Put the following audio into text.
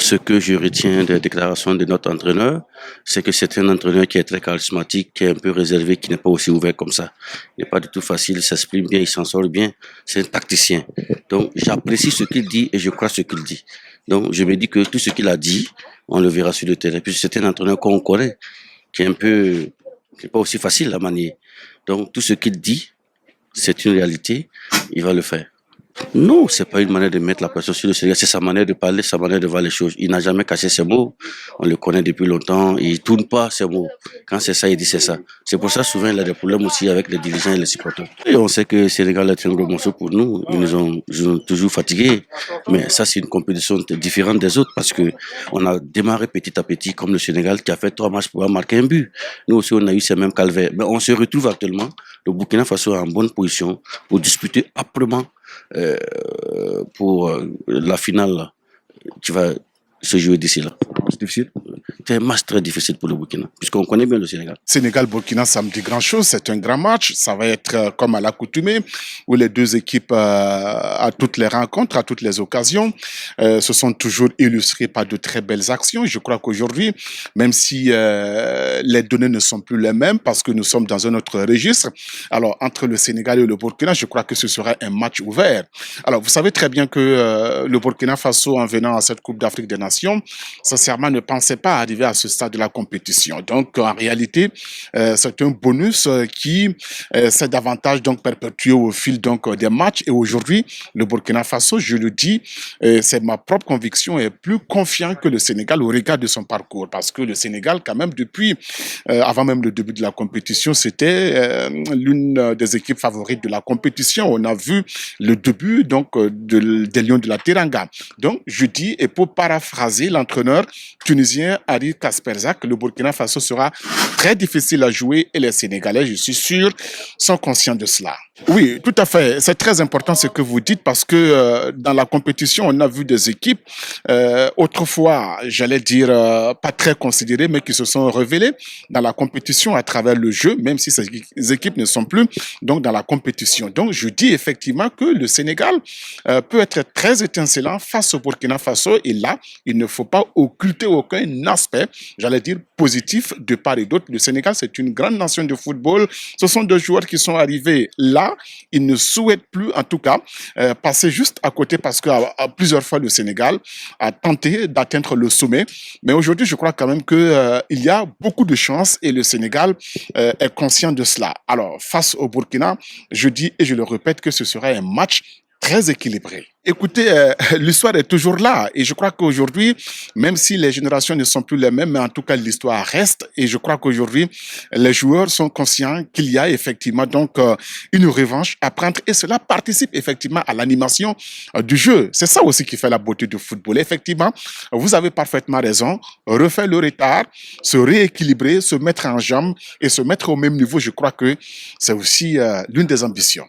Ce que je retiens des déclarations de notre entraîneur, c'est que c'est un entraîneur qui est très charismatique, qui est un peu réservé, qui n'est pas aussi ouvert comme ça. Il n'est pas du tout facile, il s'exprime bien, il s'en sort bien. C'est un tacticien. Donc j'apprécie ce qu'il dit et je crois ce qu'il dit. Donc je me dis que tout ce qu'il a dit, on le verra sur le terrain. Puis c'est un entraîneur qu'on connaît, qui est un peu, qui n'est pas aussi facile à manier. Donc tout ce qu'il dit, c'est une réalité, il va le faire. Non, c'est pas une manière de mettre la pression sur le Sénégal, c'est sa manière de parler, sa manière de voir les choses. Il n'a jamais caché ses mots, on le connaît depuis longtemps, et il tourne pas ses mots. Quand c'est ça, il dit c'est ça. C'est pour ça souvent il a des problèmes aussi avec les dirigeants et les supporters. Et on sait que le Sénégal est un gros morceau pour nous, ils nous ont toujours fatigués, mais ça c'est une compétition différente des autres parce que on a démarré petit à petit comme le Sénégal qui a fait 3 matchs pour marquer un but. Nous aussi on a eu ces mêmes calvaires, mais on se retrouve actuellement, le Burkina Faso est en bonne position pour disputer âprement pour la finale là, qui va se jouer d'ici là. C'est difficile. C'est un match très difficile pour le Burkina, puisqu'on connaît bien le Sénégal. Sénégal-Burkina, ça me dit grand-chose. C'est un grand match. Ça va être comme à l'accoutumée, où les deux équipes, à toutes les rencontres, à toutes les occasions, se sont toujours illustrées par de très belles actions. Je crois qu'aujourd'hui, même si les données ne sont plus les mêmes, parce que nous sommes dans un autre registre, alors entre le Sénégal et le Burkina, je crois que ce sera un match ouvert. Alors, vous savez très bien que le Burkina Faso, en venant à cette Coupe d'Afrique des Nations, sincèrement ne pensait pas arriver à ce stade de la compétition. Donc, en réalité, c'est un bonus qui s'est davantage donc perpétué au fil donc des matchs. Et aujourd'hui, le Burkina Faso, je le dis, c'est ma propre conviction, est plus confiant que le Sénégal au regard de son parcours. Parce que le Sénégal, quand même, depuis avant même le début de la compétition, c'était l'une des équipes favorites de la compétition. On a vu le début donc des Lions de la Teranga. Donc, je dis, et pour paraphraser l'entraîneur tunisien Hari Kasperzak, le Burkina Faso sera très difficile à jouer et les Sénégalais, je suis sûr, sont conscients de cela. Oui, tout à fait. C'est très important ce que vous dites parce que dans la compétition, on a vu des équipes autrefois, j'allais dire, pas très considérées, mais qui se sont révélées dans la compétition à travers le jeu, même si ces équipes ne sont plus donc dans la compétition. Donc, je dis effectivement que le Sénégal peut être très étincelant face au Burkina Faso et là, il ne faut pas occulter aucun aspect, j'allais dire, positif de part et d'autre. Le Sénégal, c'est une grande nation de football. Ce sont des joueurs qui sont arrivés là. Ils ne souhaitent plus, en tout cas, passer juste à côté parce que plusieurs fois, le Sénégal a tenté d'atteindre le sommet. Mais aujourd'hui, je crois quand même qu'il y a beaucoup de chances et le Sénégal est conscient de cela. Alors, face au Burkina, je dis et je le répète que ce sera un match très équilibré. Écoutez, l'histoire est toujours là et je crois qu'aujourd'hui, même si les générations ne sont plus les mêmes, mais en tout cas l'histoire reste et je crois qu'aujourd'hui, les joueurs sont conscients qu'il y a effectivement donc une revanche à prendre et cela participe effectivement à l'animation du jeu. C'est ça aussi qui fait la beauté du football. Effectivement, vous avez parfaitement raison, refaire le retard, se rééquilibrer, se mettre en jambe et se mettre au même niveau, je crois que c'est aussi l'une des ambitions.